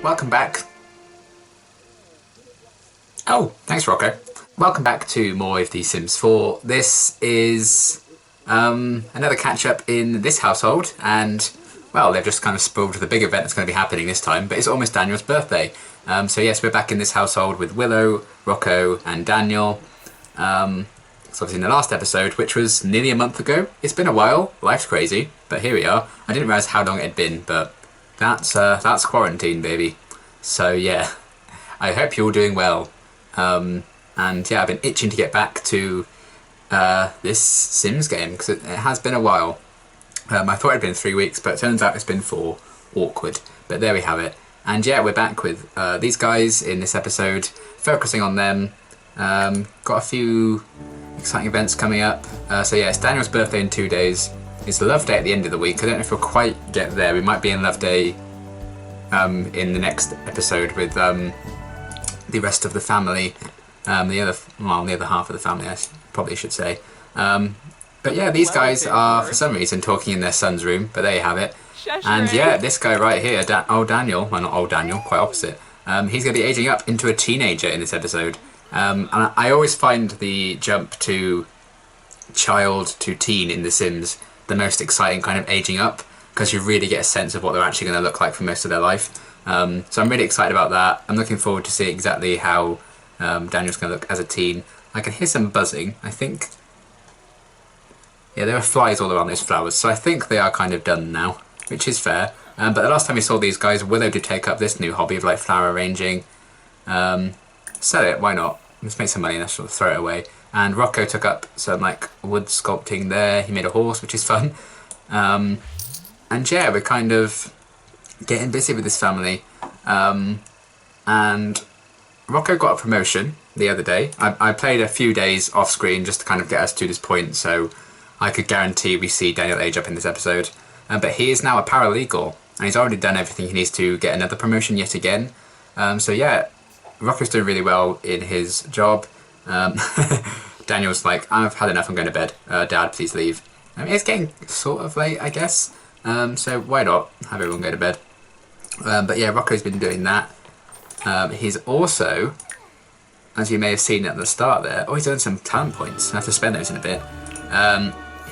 welcome back. Oh, thanks Rocco. Welcome back to more of The Sims 4. This is another catch-up in this household, and, well, they've just kind of spoiled the big event that's going to be happening this time, but it's almost Daniel's birthday. So yes, we're back in this household with Willow, Rocco, and Daniel. So obviously in the last episode, which was nearly a month ago. It's been a while, life's crazy, but here we are. I didn't realise how long it had been, but that's quarantine, baby. So yeah, I hope you're all doing well. And yeah, I've been itching to get back to this Sims game, because it has been a while. I thought it had been 3 weeks, but it turns out it's been 4. Awkward. But there we have it. And yeah, we're back with these guys in this episode, focusing on them. Got a few exciting events coming up. So yeah, it's Daniel's birthday in 2 days. It's Love Day at the end of the week. I don't know if we'll quite get there. We might be in Love Day in the next episode with the rest of the family. The other half of the family, I probably should say. But yeah, these guys are for some reason talking in their son's room, but there you have it. And yeah, this guy right here, old Daniel, well not old Daniel, quite opposite. He's going to be aging up into a teenager in this episode. And I always find the jump to child to teen in The Sims the most exciting kind of aging up, because you really get a sense of what they're actually going to look like for most of their life. So I'm really excited about that. I'm looking forward to seeing exactly how Daniel's going to look as a teen. I can hear some buzzing, I think. Yeah, there are flies all around those flowers, so I think they are kind of done now, which is fair. But the last time we saw these guys, Willow did take up this new hobby of like flower arranging. Sell it, why not? Let's make some money and let's sort of throw it away. And Rocco took up some like wood sculpting there. He made a horse, which is fun. And yeah, we're kind of getting busy with this family. And Rocco got a promotion the other day. I played a few days off screen just to kind of get us to this point, so I could guarantee we see Daniel age up in this episode. But he is now a paralegal, and he's already done everything he needs to get another promotion yet again. So yeah, Rocco's doing really well in his job. Daniel's like, I've had enough, I'm going to bed. Dad, please leave. I mean, it's getting sort of late, I guess. So why not have everyone go to bed? But yeah, Rocco's been doing that. He's also, as you may have seen at the start there, he's earned some talent points. I have to spend those in a bit.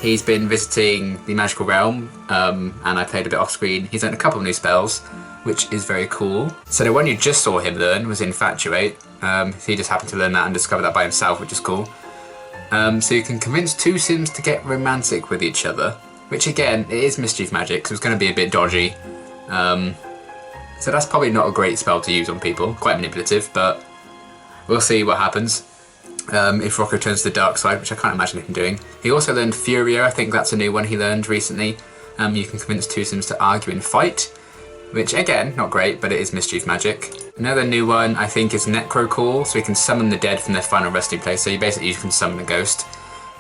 He's been visiting the magical realm, and I played a bit off screen. He's earned a couple of new spells, which is very cool. So the one you just saw him learn was Infatuate. He just happened to learn that and discover that by himself, which is cool. So you can convince 2 Sims to get romantic with each other, which again, it is mischief magic, so it's going to be a bit dodgy. So that's probably not a great spell to use on people, quite manipulative, but we'll see what happens. If Rocco turns to the dark side, which I can't imagine him doing. He also learned Furia, I think that's a new one he learned recently. You can convince 2 Sims to argue and fight, which again, not great, but it is mischief magic. Another new one I think is Necro Call, so he can summon the dead from their final resting place, so you basically can summon a ghost.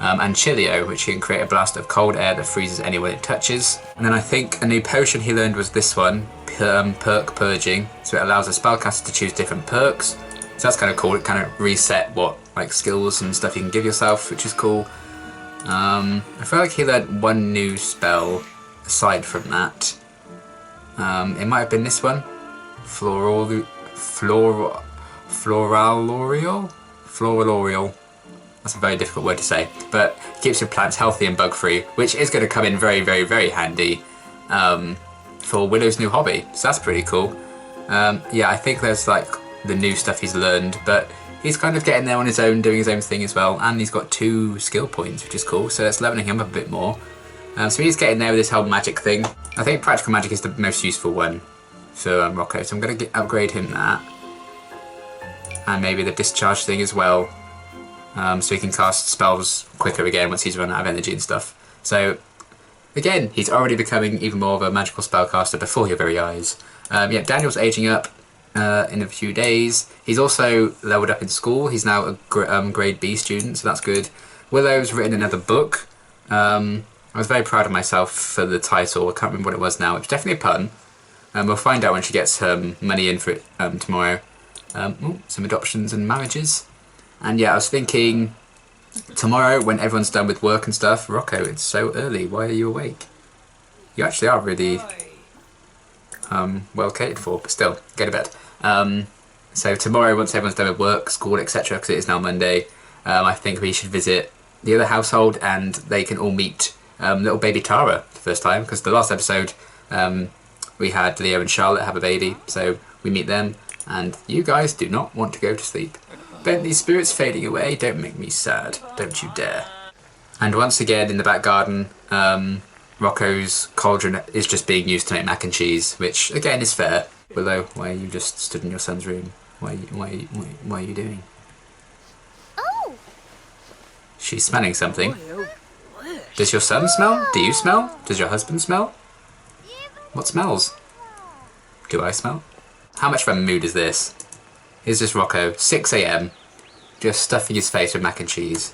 And Chilio, which he can create a blast of cold air that freezes anyone it touches. And then I think a new potion he learned was this one, Perk Purging, so it allows a spellcaster to choose different perks. So that's kind of cool, it kind of reset what like skills and stuff you can give yourself, which is cool. I feel like he learned one new spell aside from that. It might have been this one, Floralorial. That's a very difficult word to say, but it keeps your plants healthy and bug-free, which is going to come in very, very, very handy for Willow's new hobby. So that's pretty cool. Yeah, I think there's like the new stuff he's learned, but he's kind of getting there on his own, doing his own thing as well, and he's got 2 skill points, which is cool, so that's leveling him up a bit more. So he's getting there with this whole magic thing. I think practical magic is the most useful one for Rocco, so I'm going to upgrade him that. And maybe the discharge thing as well, so he can cast spells quicker again once he's run out of energy and stuff. So again, he's already becoming even more of a magical spellcaster before your very eyes. Yeah, Daniel's aging up in a few days. He's also leveled up in school. He's now a grade B student, so that's good. Willow's written another book. I was very proud of myself for the title. I can't remember what it was now. It's definitely a pun. We'll find out when she gets her money in for it tomorrow. Some adoptions and marriages. And yeah, I was thinking tomorrow when everyone's done with work and stuff. Rocco, it's so early. Why are you awake? You actually are really... well catered for, but still, go to bed. So tomorrow, once everyone's done with work, school, etc., because it is now Monday, I think we should visit the other household and they can all meet little baby Tara for the first time, because the last episode we had Leo and Charlotte have a baby, so we meet them, and you guys do not want to go to sleep. Bentley's spirit's fading away, don't make me sad, don't you dare. And once again in the back garden, Rocco's cauldron is just being used to make mac and cheese, which again is fair. Willow, why are you just stood in your son's room? Why are you doing? Oh! She's smelling something. Does your son smell? Do you smell? Does your husband smell? What smells? Do I smell? How much of a mood is this? Here's just Rocco, 6 AM, just stuffing his face with mac and cheese.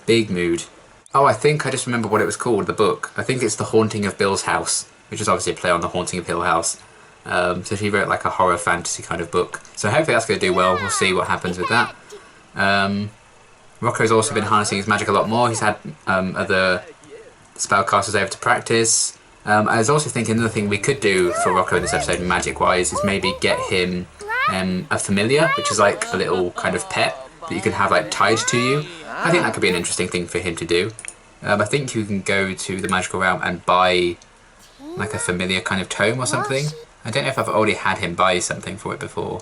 Big mood. Oh, I think I just remember what it was called, the book. I think it's The Haunting of Bill's House, which is obviously a play on The Haunting of Hill House. So she wrote like a horror fantasy kind of book. So hopefully that's going to do well. We'll see what happens with that. Rocco's also been harnessing his magic a lot more. He's had other spellcasters over to practice. I was also thinking another thing we could do for Rocco in this episode, magic-wise, is maybe get him a familiar, which is like a little kind of pet that you can have like tied to you. I think that could be an interesting thing for him to do. I think you can go to the magical realm and buy like a familiar kind of tome or something. I don't know if I've already had him buy something for it before.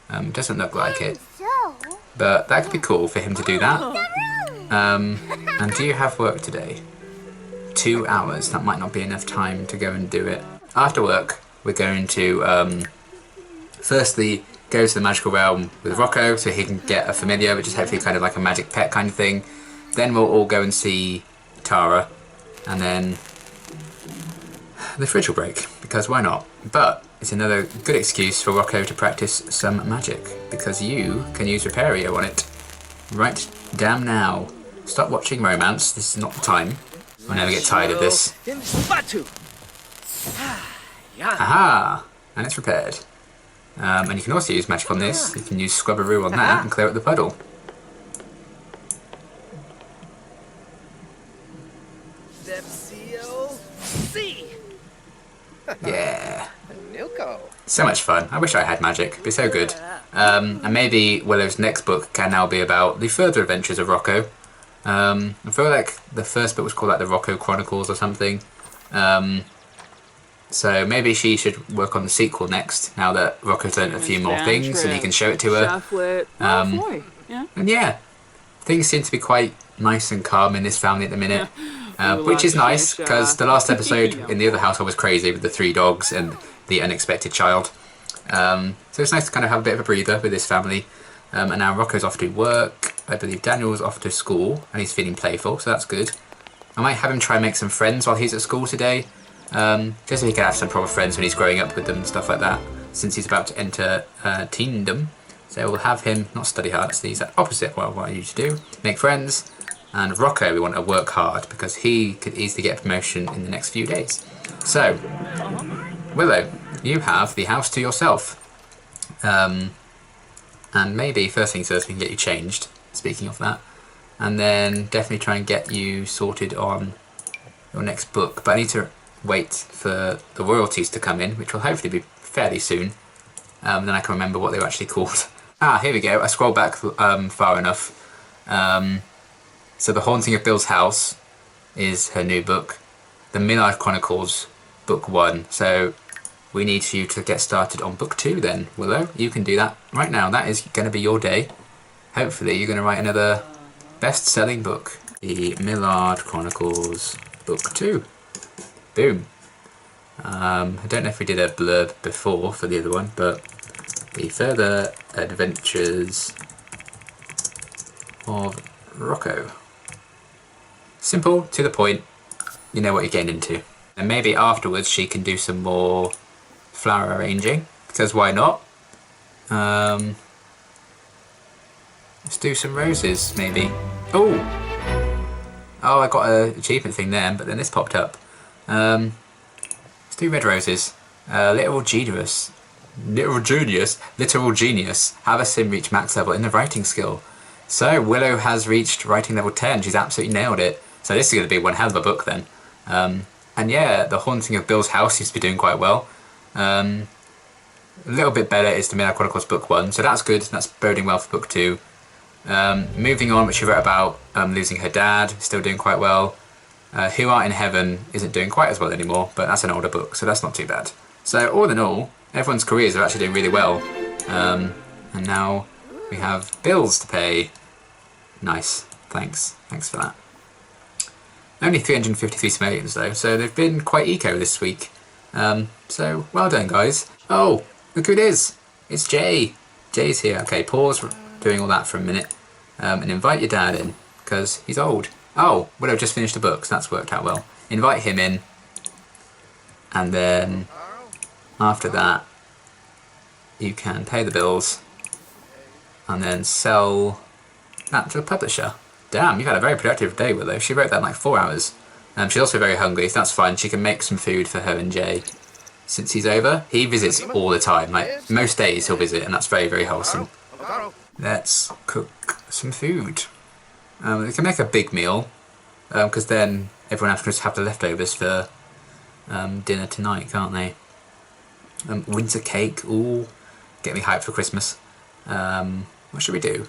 It doesn't look like it. But that could be cool for him to do that. And do you have work today? 2 hours. That might not be enough time to go and do it. After work, we're going to firstly go to the magical realm with Rocco so he can get a familiar, which is hopefully kind of like a magic pet kind of thing. Then we'll all go and see Tara, and then the fridge will break, because why not? But it's another good excuse for Rocco to practice some magic, because you can use Repario on it right damn now. Stop watching romance, this is not the time. I'll never get tired of this. Aha! And it's repaired. And you can also use magic on this. You can use Scrubberoo on that and clear up the puddle. Yeah. So much fun. I wish I had magic. It'd be so good. And maybe Willow's next book can now be about the further adventures of Rocco. I feel like the first book was called like the Rocco Chronicles or something. So maybe she should work on the sequel next, now that Rocco's learned a few more things and he can show it to her. And yeah, things seem to be quite nice and calm in this family at the minute. Which is nice, because the last episode in the other household was crazy with the 3 dogs and the unexpected child. So it's nice to kind of have a bit of a breather with this family. And now Rocco's off to work. I believe Daniel's off to school and he's feeling playful, so that's good. I might have him try and make some friends while he's at school today. Just so he can have some proper friends when he's growing up with them and stuff like that, since he's about to enter teendom. So we'll have him not study hard, that's the exact opposite of what I usually do. Make friends. And Rocco, we want to work hard because he could easily get a promotion in the next few days. So, Willow, you have the house to yourself. And maybe, first things first, we can get you changed, speaking of that. And then definitely try and get you sorted on your next book. But I need to wait for the royalties to come in, which will hopefully be fairly soon. Then I can remember what they were actually called. Here we go. I scrolled back far enough. So The Haunting of Bill's House is her new book. The Millard Chronicles, book 1. So we need you to get started on book 2 then, Willow. You can do that right now. That is going to be your day. Hopefully you're going to write another best-selling book. The Millard Chronicles, book 2. Boom. I don't know if we did a blurb before for the other one, but the further adventures of Rocco. Simple, to the point, you know what you're getting into. And maybe afterwards she can do some more flower arranging, because why not? Let's do some roses, maybe. Oh, I got an achievement thing there, but then this popped up. Let's do red roses. Literal genius. Have a sim reach max level in the writing skill. So Willow has reached writing level 10. She's absolutely nailed it. So this is going to be one hell of a book then. And yeah, The Haunting of Bill's House seems to be doing quite well. A little bit better is the Midnight Chronicles book 1, so that's good. That's boding well for book 2. Moving on, which she wrote about losing her dad, still doing quite well. Who Art in Heaven isn't doing quite as well anymore, but that's an older book, so that's not too bad. So all in all, everyone's careers are actually doing really well. And now we have bills to pay. Nice, thanks for that. Only 353 simoleons though, so they've been quite eco this week. So well done, guys. Oh, look who it is. It's Jay. Jay's here. Okay, pause doing all that for a minute and invite your dad in, because he's old. Oh, Willow just finished the book, so that's worked out well. Invite him in, and then after that you can pay the bills and then sell that to a publisher. Damn, you've had a very productive day, Willow. She wrote that in like 4 hours. She's also very hungry, so that's fine. She can make some food for her and Jay. Since he's over, he visits all the time. Like, most days he'll visit, and that's very, very wholesome. Let's cook some food. We can make a big meal, because then everyone has to just have the leftovers for dinner tonight, can't they? Winter cake, ooh, get me hyped for Christmas. What should we do?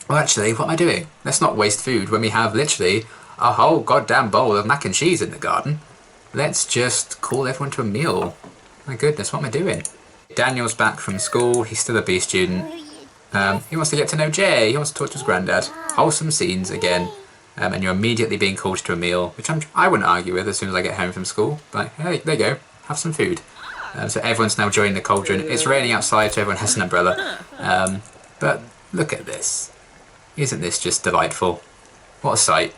Well, actually, what am I doing? Let's not waste food when we have literally a whole goddamn bowl of mac and cheese in the garden. Let's just call everyone to a meal. My goodness, what am I doing? Daniel's back from school. He's still a B student. He wants to get to know Jay. He wants to talk to his granddad. Wholesome scenes again. And you're immediately being called to a meal, which I wouldn't argue with as soon as I get home from school. But hey, there you go. Have some food. So everyone's now joining the cauldron. It's raining outside, so everyone has an umbrella. But look at this. Isn't this just delightful? What a sight.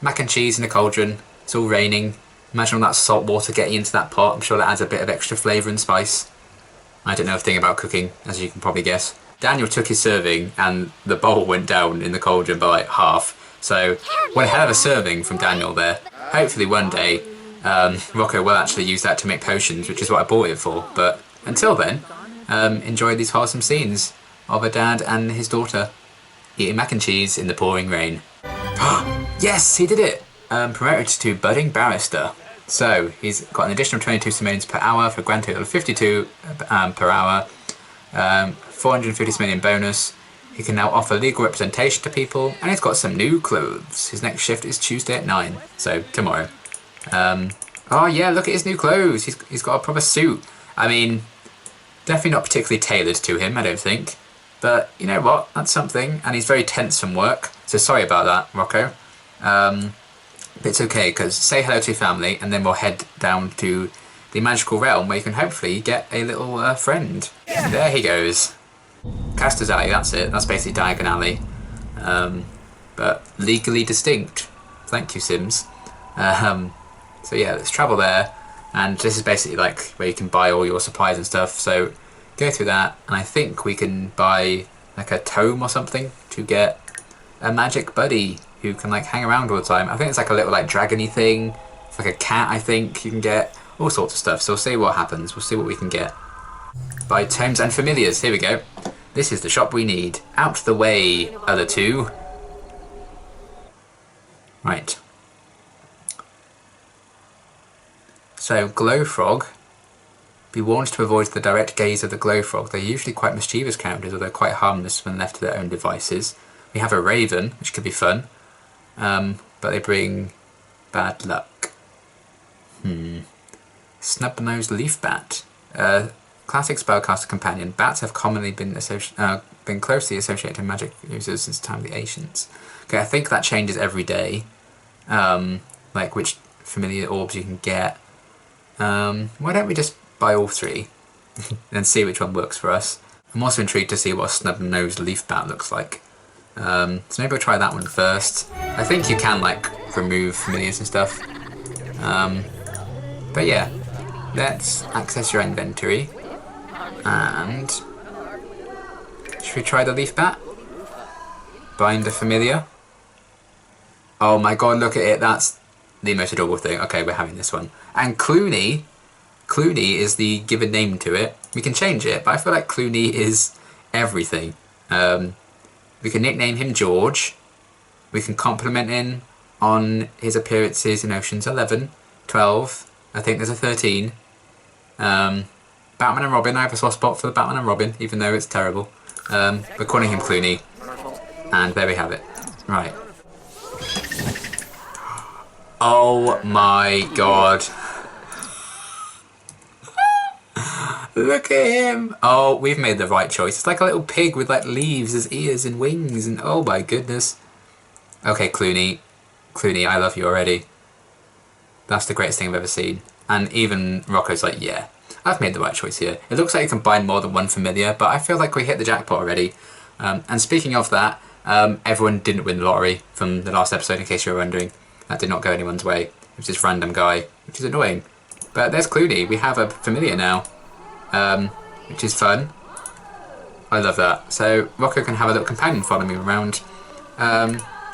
Mac and cheese in the cauldron. It's all raining. Imagine all that salt water getting into that pot. I'm sure that adds a bit of extra flavour and spice. I don't know a thing about cooking, as you can probably guess. Daniel took his serving and the bowl went down in the cauldron by like half. So, one hell of a serving from Daniel there. Hopefully one day, Rocco will actually use that to make potions, which is what I bought it for. But until then, enjoy these wholesome scenes of a dad and his daughter eating mac and cheese in the pouring rain. Yes, he did it! Promoted to budding barrister. So, he's got an additional 22 simoleons per hour for a grand total of 52 per hour. 450 simoleon bonus. He can now offer legal representation to people, and he's got some new clothes. His next shift is Tuesday at 9, so tomorrow. Oh yeah, look at his new clothes. He's got a proper suit. I mean, definitely not particularly tailored to him, I don't think. But you know what? That's something. And he's very tense from work. So sorry about that, Rocco. But it's okay, because say hello to your family, and then we'll head down to the magical realm where you can hopefully get a little friend. Yeah. There he goes. Caster's Alley, that's it. That's basically Diagon Alley. But legally distinct. Thank you, Sims. So yeah, let's travel there. And this is basically like where you can buy all your supplies and stuff. So go through that, and I think we can buy like a tome or something to get a magic buddy who can like hang around all the time. I think it's like a little like dragony thing. It's like a cat, I think you can get. All sorts of stuff. So we'll see what happens. We'll see what we can get. Buy tomes and familiars. Here we go. This is the shop we need. Out the way, other two. Right. So, Glowfrog. Be warned to avoid the direct gaze of the Glowfrog. They're usually quite mischievous characters, although quite harmless when left to their own devices. We have a Raven, which could be fun. But they bring bad luck. Snub-nosed leaf bat. Classic spellcaster companion. Bats have commonly been closely associated with magic users since the time of the ancients. Okay, I think that changes every day. Like which familiar orbs you can get. Why don't we just buy all three and see which one works for us? I'm also intrigued to see what a snub-nosed leaf bat looks like. So maybe we'll try that one first. I think you can like remove familiars and stuff. But yeah, let's access your inventory. And should we try the leaf bat? Bind a familiar. Oh my god, look at it. That's the most adorable thing. Okay, we're having this one. And Clooney. Clooney is the given name to it. We can change it, but I feel like Clooney is everything. We can nickname him George. We can compliment him on his appearances in Ocean's 11, 12. I think there's a 13. Batman and Robin. I have a soft spot for the Batman and Robin, even though it's terrible. We're calling him Clooney. And there we have it. Right. Oh my god. Look at him! Oh, we've made the right choice. It's like a little pig with like leaves as ears and wings and oh my goodness. Okay, Clooney. Clooney, I love you already. That's the greatest thing I've ever seen. And even Rocco's like, yeah, I've made the right choice here. It looks like you can buy more than one familiar, but I feel like we hit the jackpot already. And speaking of that, everyone didn't win the lottery from the last episode, in case you were wondering. That did not go anyone's way. It was this random guy, which is annoying. But there's Clooney. We have a familiar now, which is fun. I love that. So Rocco can have a little companion following me around,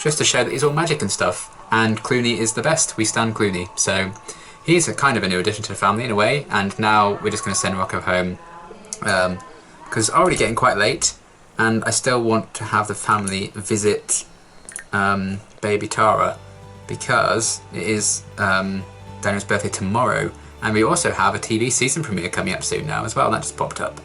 just to show that he's all magic and stuff. And Clooney is the best. We stand Clooney. So he's a kind of a new addition to the family in a way. And now we're just going to send Rocco home, because it's already getting quite late. And I still want to have the family visit baby Tara, because it is Daniel's birthday tomorrow. And we also have a TV season premiere coming up soon now as well. That just popped up.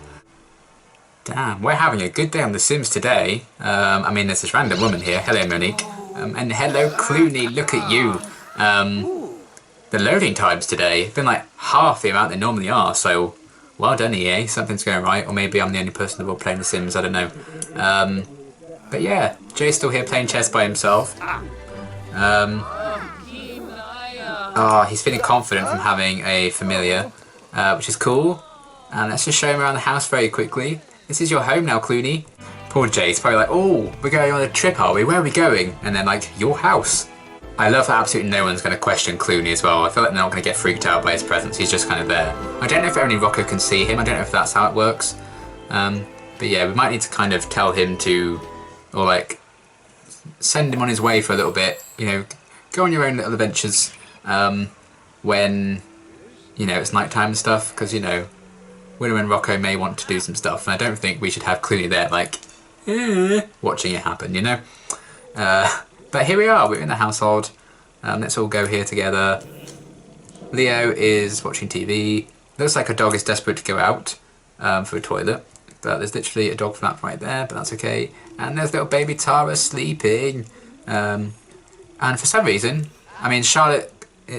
Damn, we're having a good day on The Sims today. I mean, there's this random woman here. Hello, Monique. And hello, Clooney. Look at you. The loading times today have been like half the amount they normally are. So, well done, EA. Something's going right. Or maybe I'm the only person in the world playing The Sims. I don't know. But yeah, Jay's still here playing chess by himself. He's feeling confident from having a familiar, which is cool. And let's just show him around the house very quickly. This is your home now, Clooney. Poor Jay's probably like, oh, we're going on a trip, are we? Where are we going? And then like, your house. I love that absolutely no one's going to question Clooney as well. I feel like they're not going to get freaked out by his presence. He's just kind of there. I don't know if only Rocco can see him. I don't know if that's how it works. But yeah, we might need to kind of tell him to, or like, send him on his way for a little bit. You know, go on your own little adventures when, you know, it's nighttime and stuff. Because, you know, Willow and Rocco may want to do some stuff. And I don't think we should have Clooney there, like, watching it happen, you know? But here we are, we're in the household. Let's all go here together. Leo is watching TV. Looks like a dog is desperate to go out for a toilet. But there's literally a dog flap right there, but that's okay. And there's little baby Tara sleeping. And for some reason, I mean, Charlotte,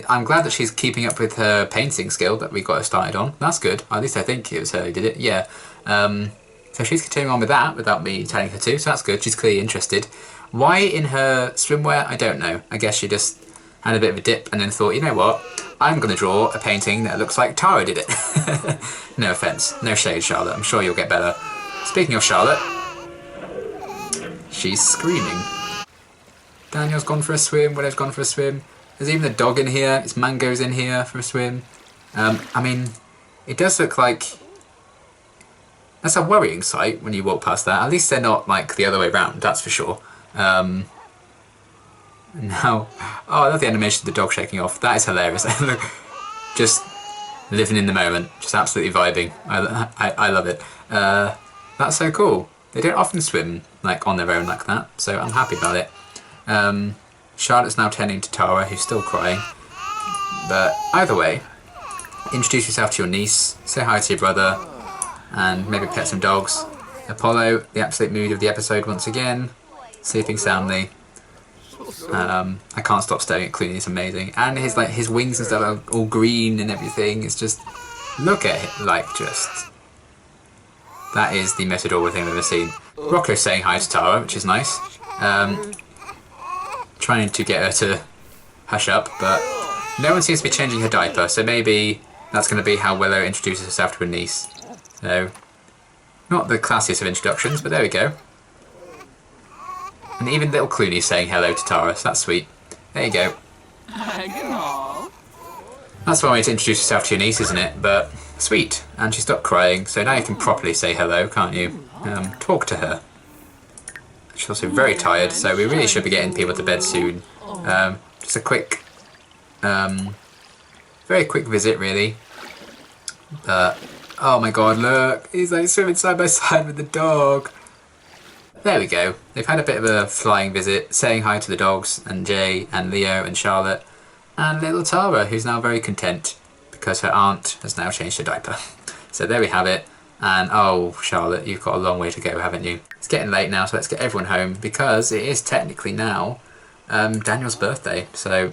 I'm glad that she's keeping up with her painting skill that we got her started on. That's good. At least I think it was her who did it, yeah. So she's continuing on with that without me telling her to, so that's good. She's clearly interested. Why in her swimwear? I don't know. I guess she just had a bit of a dip and then thought, you know what? I'm going to draw a painting that looks like Tara did it. No offence. No shade, Charlotte. I'm sure you'll get better. Speaking of Charlotte, she's screaming. Daniel's gone for a swim. Willow's gone for a swim. There's even a dog in here. It's Mango's in here for a swim. I mean, it does look like... That's a worrying sight when you walk past that. At least they're not like the other way around, that's for sure. Now, oh, I love the animation of the dog shaking off. That is hilarious. Just living in the moment, just absolutely vibing. I love it. That's so cool. They don't often swim like on their own like that, so I'm happy about it. Charlotte's now tending to Tara, who's still crying. But either way, introduce yourself to your niece, say hi to your brother, and maybe pet some dogs. Apollo, the absolute mood of the episode once again, sleeping soundly. I can't stop staring at Clooney, it's amazing. And his wings and stuff are all green and everything. It's just, look at it, like just, that is the most adorable thing I've ever seen. Rocco's saying hi to Tara, which is nice. Trying to get her to hush up, but no one seems to be changing her diaper, so maybe that's going to be how Willow introduces herself to her niece. So, not the classiest of introductions, but there we go. And even little Clooney's saying hello to Tara, so that's sweet. There you go. That's one way to introduce yourself to your niece, isn't it? But, sweet. And she stopped crying, so now you can properly say hello, can't you? Talk to her. She's also very tired, so we really should be getting people to bed soon. Just a quick, very quick visit, really. But, oh my god, look! He's like swimming side by side with the dog. There we go. They've had a bit of a flying visit, saying hi to the dogs, and Jay, and Leo, and Charlotte, and little Tara, who's now very content, because her aunt has now changed her diaper. So there we have it. And oh, Charlotte, you've got a long way to go, haven't you? It's getting late now, so let's get everyone home because it is technically now Daniel's birthday. So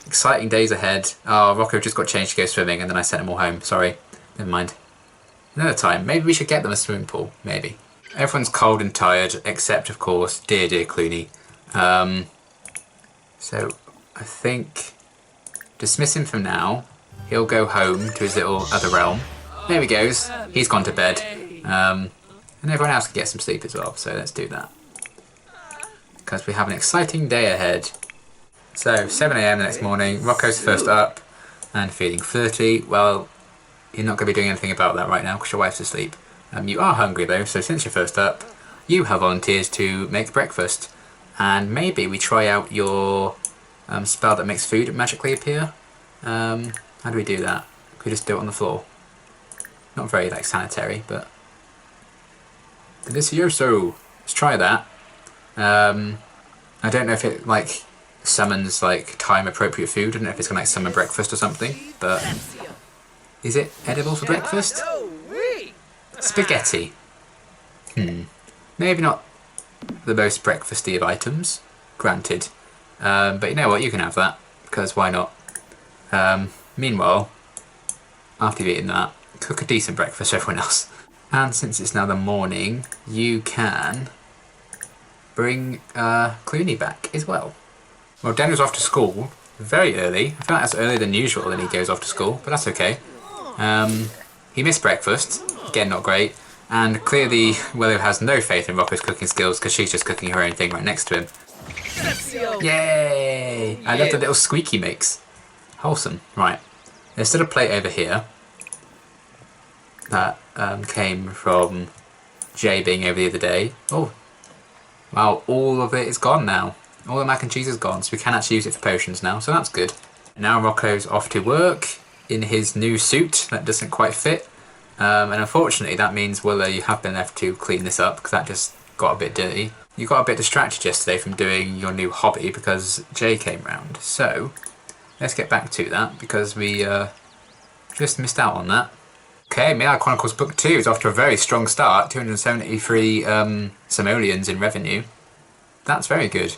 exciting days ahead. Oh, Rocco just got changed to go swimming and then I sent them all home. Sorry, never mind. Another time. Maybe we should get them a swimming pool. Maybe. Everyone's cold and tired, except, of course, dear Clooney. So I think dismiss him from now. He'll go home to his little other realm. There he goes. He's gone to bed. And everyone else can get some sleep as well. So let's do that. Because we have an exciting day ahead. So 7 AM the next morning. Rocco's first up and feeling flirty. Well, you're not going to be doing anything about that right now because your wife's asleep. You are hungry though, so since you're first up, you have volunteered to make breakfast. And maybe we try out your spell that makes food magically appear. How do we do that? Could we just do it on the floor? Not very like sanitary, but delicioso. Let's try that. I don't know if it like summons like time appropriate food. I don't know if it's gonna like summon breakfast or something, but is it edible for breakfast? Spaghetti. Maybe not the most breakfasty of items, granted. But you know what, you can have that, because why not? Meanwhile, after you've eaten that, cook a decent breakfast for everyone else. And since it's now the morning, you can bring Clooney back as well. Well, Daniel's off to school very early. I feel like that's earlier than usual that he goes off to school, but that's okay. He missed breakfast, again not great, and clearly Willow has no faith in Rocco's cooking skills because she's just cooking her own thing right next to him. Yay! I love the little squeak he makes. Wholesome. Right, there's still a plate over here that came from Jay being over the other day. Oh, wow, all of it is gone now. All the mac and cheese is gone, so we can actually use it for potions now, so that's good. Now Rocco's off to work in his new suit that doesn't quite fit. And unfortunately that means, Willow, you have been left to clean this up because that just got a bit dirty. You got a bit distracted yesterday from doing your new hobby because Jay came round. So let's get back to that because we just missed out on that. Okay, Midnight Chronicles Book 2 is off to a very strong start. 273 simoleons in revenue. That's very good.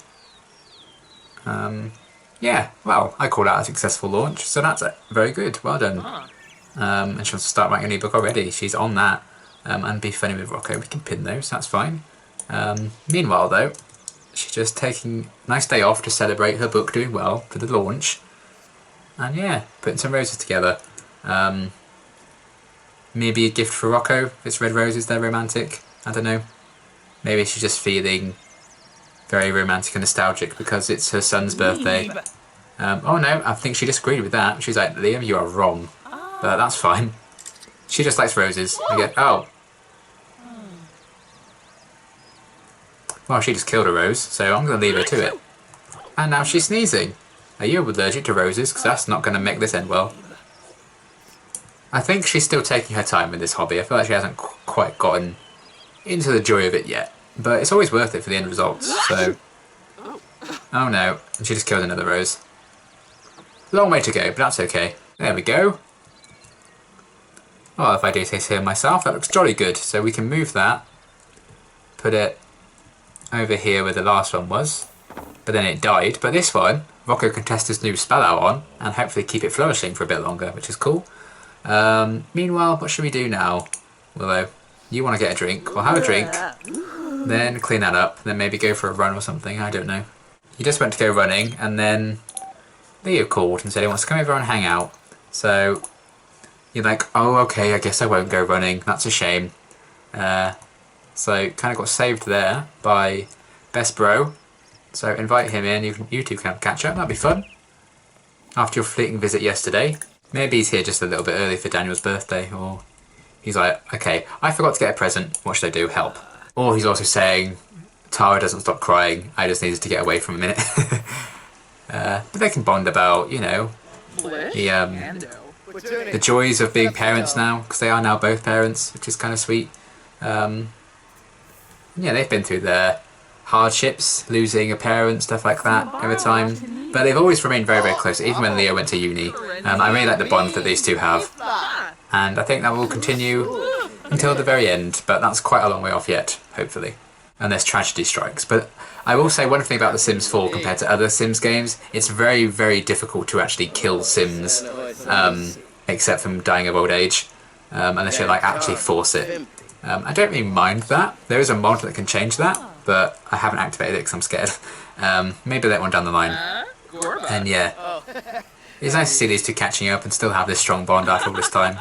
Yeah, well, I call that a successful launch, so that's very good. Well done. And she'll start writing a new book already. She's on that. And be funny with Rocco. We can pin those, that's fine. Meanwhile, though, she's just taking a nice day off to celebrate her book doing well for the launch. And yeah, putting some roses together. Maybe a gift for Rocco. If it's red roses, they're romantic. I don't know. Maybe she's just feeling very romantic and nostalgic because it's her son's birthday. Oh no, I think she disagreed with that. She's like, Liam, you are wrong. But that's fine. She just likes roses. I get, oh. Well, she just killed a rose, so I'm going to leave her to it. And now she's sneezing. Are you allergic to roses? Because that's not going to make this end well. I think she's still taking her time with this hobby. I feel like she hasn't quite gotten into the joy of it yet. But it's always worth it for the end results, so... Oh no, and she just killed another rose. Long way to go, but that's okay. There we go. Well, if I do say so myself, that looks jolly good. So we can move that, put it over here where the last one was, but then it died. But this one, Rocco can test his new spell out on, and hopefully keep it flourishing for a bit longer, which is cool. Meanwhile, what should we do now? Willow, you want to get a drink? Well, have a drink. Then clean that up, then maybe go for a run or something, I don't know. You just went to go running, and then Leo called and said he wants to come over and hang out. So you're like, oh, okay, I guess I won't go running, that's a shame. So kind of got saved there by Best Bro. So invite him in, you two can have a catch up, that'd be fun. After your fleeting visit yesterday. Maybe he's here just a little bit early for Daniel's birthday, or he's like, okay, I forgot to get a present, what should I do, help. Or he's also saying, Tara doesn't stop crying, I just needed to get away for a minute. But they can bond about, you know, the joys of being parents now, because they are now both parents, which is kind of sweet. Yeah, they've been through their hardships, losing a parent, stuff like that over time. But they've always remained very, very close, even when Leo went to uni. I really like the bond that these two have. And I think that will continue until the very end, but that's quite a long way off yet, hopefully. Unless tragedy strikes. But I will say one thing about The Sims 4 compared to other Sims games, it's very, very difficult to actually kill Sims, except from dying of old age, unless you like actually force it. I don't really mind that. There is a mod that can change that, but I haven't activated it because I'm scared. Maybe that one down the line. And yeah, it's nice to see these two catching up and still have this strong bond after all this time.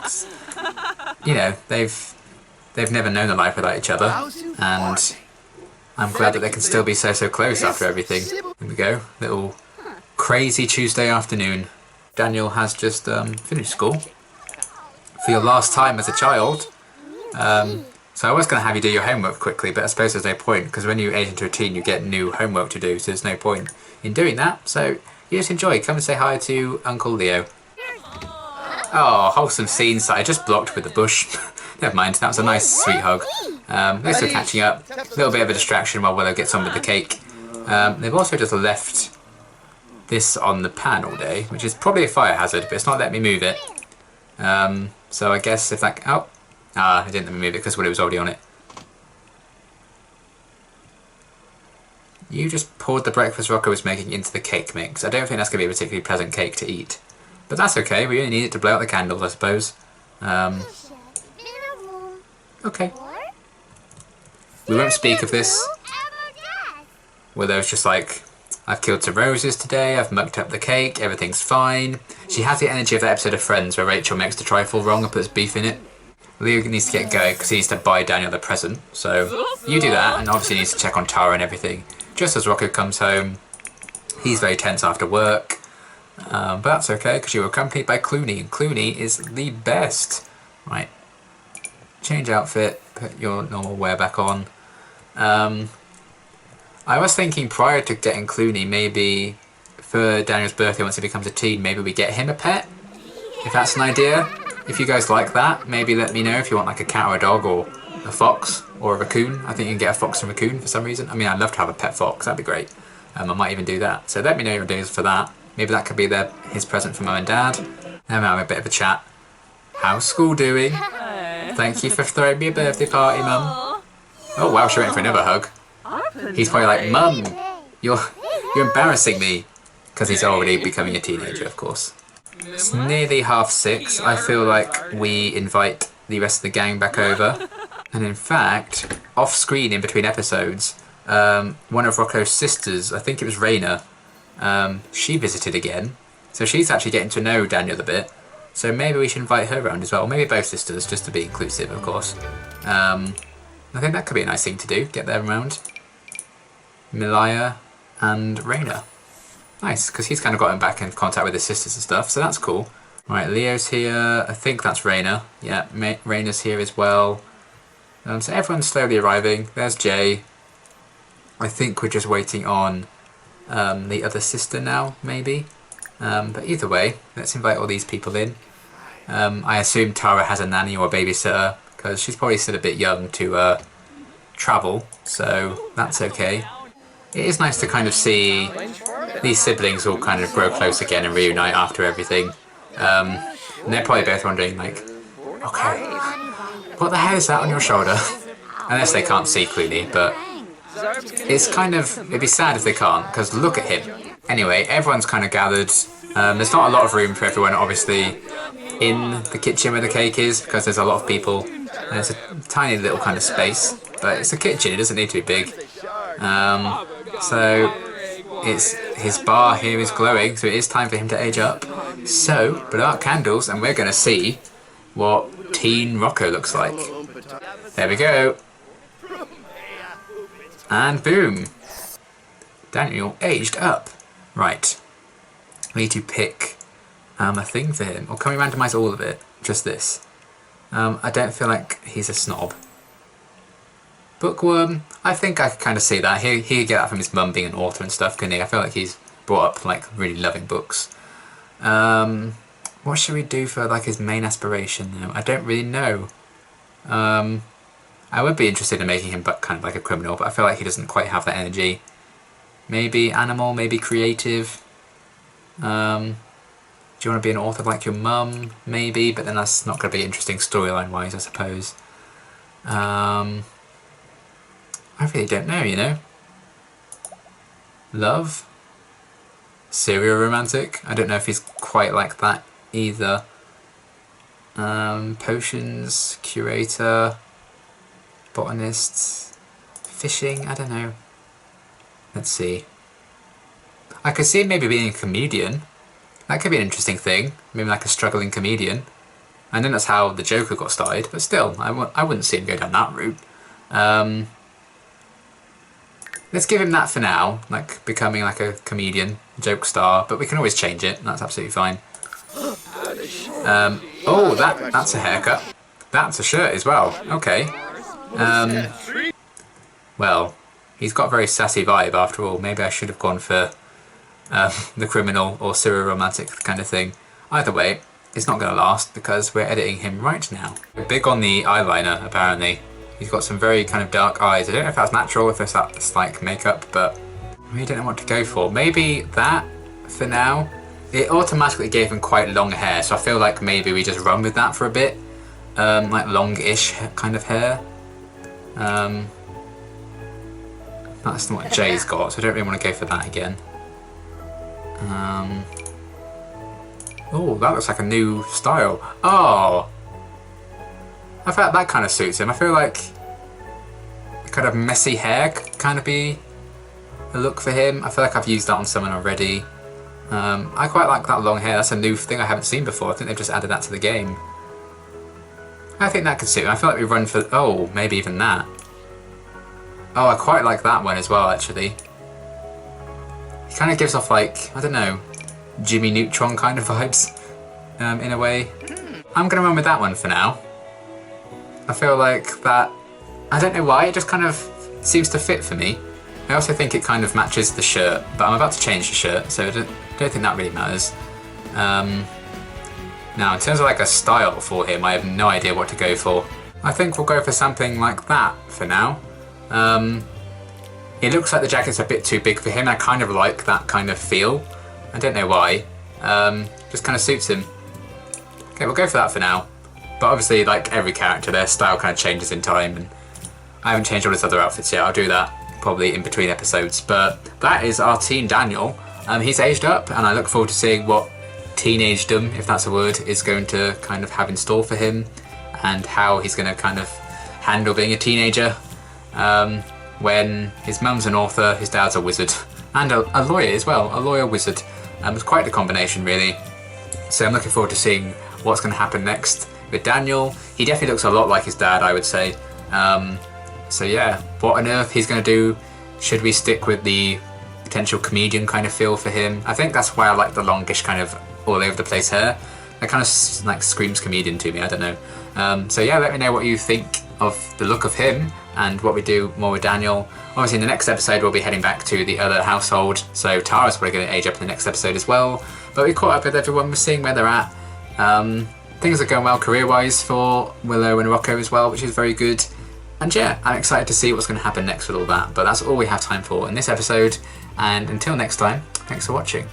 You know, they've never known a life without each other, and I'm glad that they can still be so close after everything. Here we go, little crazy Tuesday afternoon. Daniel has just finished school for your last time as a child. So I was going to have you do your homework quickly, but I suppose there's no point, because when you age into a teen you get new homework to do, so there's no point in doing that. So you just enjoy. Come and say hi to Uncle Leo. Oh, wholesome scenes that I just blocked with the bush. Never mind, that was a nice sweet hug. They're still catching up. A little bit of a distraction while Willow gets on with the cake. They've also just left this on the pan all day, which is probably a fire hazard, but it's not letting me move it. So I guess if that... Oh! Ah, I didn't let me move it because Willow was already on it. You just poured the breakfast Rocco was making into the cake mix. I don't think that's going to be a particularly pleasant cake to eat. But that's okay, we only need it to blow out the candles, I suppose. Okay. We won't speak of this. Willow's just like, I've killed some roses today, I've mucked up the cake, everything's fine. She has the energy of that episode of Friends where Rachel makes the trifle wrong and puts beef in it. Leo needs to get going because he needs to buy Daniel the present. So you do that, and obviously needs to check on Tara and everything. Just as Rocco comes home, he's very tense after work. But that's okay because you were accompanied by Clooney, and Clooney is the best. Right. Change outfit, put your normal wear back on. I was thinking prior to getting Clooney, maybe for Daniel's birthday once he becomes a teen, maybe we get him a pet? If that's an idea. If you guys like that, maybe let me know if you want like a cat or a dog or a fox or a raccoon. I think you can get a fox and raccoon for some reason. I mean, I'd love to have a pet fox, that'd be great. I might even do that. So let me know your ideas for that. Maybe that could be his present for Mum and Dad. And have a bit of a chat. How's school doing? Thank you for throwing me a birthday party, Mum. Oh wow, she went for another hug. He's probably like, Mum, you're embarrassing me. Because he's already becoming a teenager, of course. It's nearly 6:30. I feel like we invite the rest of the gang back over. And in fact, off screen in between episodes, one of Rocco's sisters, I think it was Raina, she visited again. So she's actually getting to know Daniel a bit. So maybe we should invite her around as well. Maybe both sisters, just to be inclusive, of course. I think that could be a nice thing to do, get them around. Milaya and Raina. Nice, because he's kind of gotten back in contact with his sisters and stuff, so that's cool. Right, Leo's here. I think that's Raina. Yeah, Raina's here as well. So everyone's slowly arriving. There's Jay. I think we're just waiting on the other sister now, maybe. But either way, let's invite all these people in. I assume Tara has a nanny or a babysitter, because she's probably still a bit young to travel, so that's okay. It is nice to kind of see these siblings all kind of grow close again and reunite after everything. And they're probably both wondering, like, okay, what the hell is that on your shoulder? Unless they can't see Clooney, but it's kind of, it'd be sad if they can't, because look at him. Anyway, everyone's kind of gathered. There's not a lot of room for everyone, obviously, in the kitchen where the cake is, because there's a lot of people. And it's a tiny little kind of space, but it's a kitchen, it doesn't need to be big. So his bar here is glowing, so it is time for him to age up. So, put out candles and we're going to see what teen Rocco looks like. There we go. And boom. Daniel aged up. Right. We need to pick a thing for him. Or can we randomise all of it? Just this. I don't feel like he's a snob. Bookworm, I think I could kind of see that. He could get that from his mum being an author and stuff, couldn't he? I feel like he's brought up like really loving books. What should we do for like his main aspiration now? I don't really know. I would be interested in making him kind of like a criminal, but I feel like he doesn't quite have that energy. Maybe animal, maybe creative. Do you want to be an author like your mum? Maybe, but then that's not going to be interesting storyline-wise, I suppose. I really don't know, you know? Love? Serial romantic? I don't know if he's quite like that either. Potions, curator, botanist, fishing, I don't know. Let's see. I could see him maybe being a comedian. That could be an interesting thing. Maybe like a struggling comedian. I know that's how the Joker got started, but still, I wouldn't see him go down that route. Let's give him that for now, like becoming like a comedian, joke star, but we can always change it. That's absolutely fine. Oh, that's a haircut. That's a shirt as well. Okay. Well, he's got a very sassy vibe after all. Maybe I should have gone for the criminal or serial romantic kind of thing. Either way, it's not going to last because we're editing him right now. We're big on the eyeliner, apparently. He's got some very kind of dark eyes. I don't know if that's natural, if that's like makeup, but I really don't know what to go for. Maybe that for now. It automatically gave him quite long hair, so I feel like maybe we just run with that for a bit. Like long-ish kind of hair. That's not what Jay's got, so I don't really want to go for that again. Oh, that looks like a new style. Oh! I feel like that kind of suits him. I feel like kind of messy hair could kind of be a look for him. I feel like I've used that on someone already. I quite like that long hair. That's a new thing I haven't seen before. I think they've just added that to the game. I think that could suit him. I feel like we run for... Oh, maybe even that. Oh, I quite like that one as well, actually. He kind of gives off like, I don't know, Jimmy Neutron kind of vibes, in a way. I'm going to run with that one for now. I feel like that, I don't know why, it just kind of seems to fit for me. I also think it kind of matches the shirt, but I'm about to change the shirt, so I don't think that really matters. Now, in terms of like a style for him, I have no idea what to go for. I think we'll go for something like that for now. It looks like the jacket's a bit too big for him. I kind of like that kind of feel. I don't know why. Just kind of suits him. Okay, we'll go for that for now. But obviously, like every character, their style kind of changes in time, and I haven't changed all his other outfits yet. I'll do that probably in between episodes. But that is our teen Daniel. He's aged up, and I look forward to seeing what teenagedom, if that's a word, is going to kind of have in store for him, and how he's going to kind of handle being a teenager when his mum's an author, his dad's a wizard, and a lawyer as well, a lawyer wizard. It's quite a combination, really. So I'm looking forward to seeing what's going to happen next with Daniel. He definitely looks a lot like his dad, I would say. So yeah, what on earth he's going to do? Should we stick with the potential comedian kind of feel for him? I think that's why I like the longish kind of all over the place hair. That kind of like screams comedian to me, I don't know. So yeah, let me know what you think of the look of him and what we do more with Daniel. Obviously in the next episode we'll be heading back to the other household, so Tara's probably going to age up in the next episode as well. But we caught up with everyone, we're seeing where they're at. Things are going well career-wise for Willow and Rocco as well, which is very good. And yeah, I'm excited to see what's going to happen next with all that. But that's all we have time for in this episode. And until next time, thanks for watching.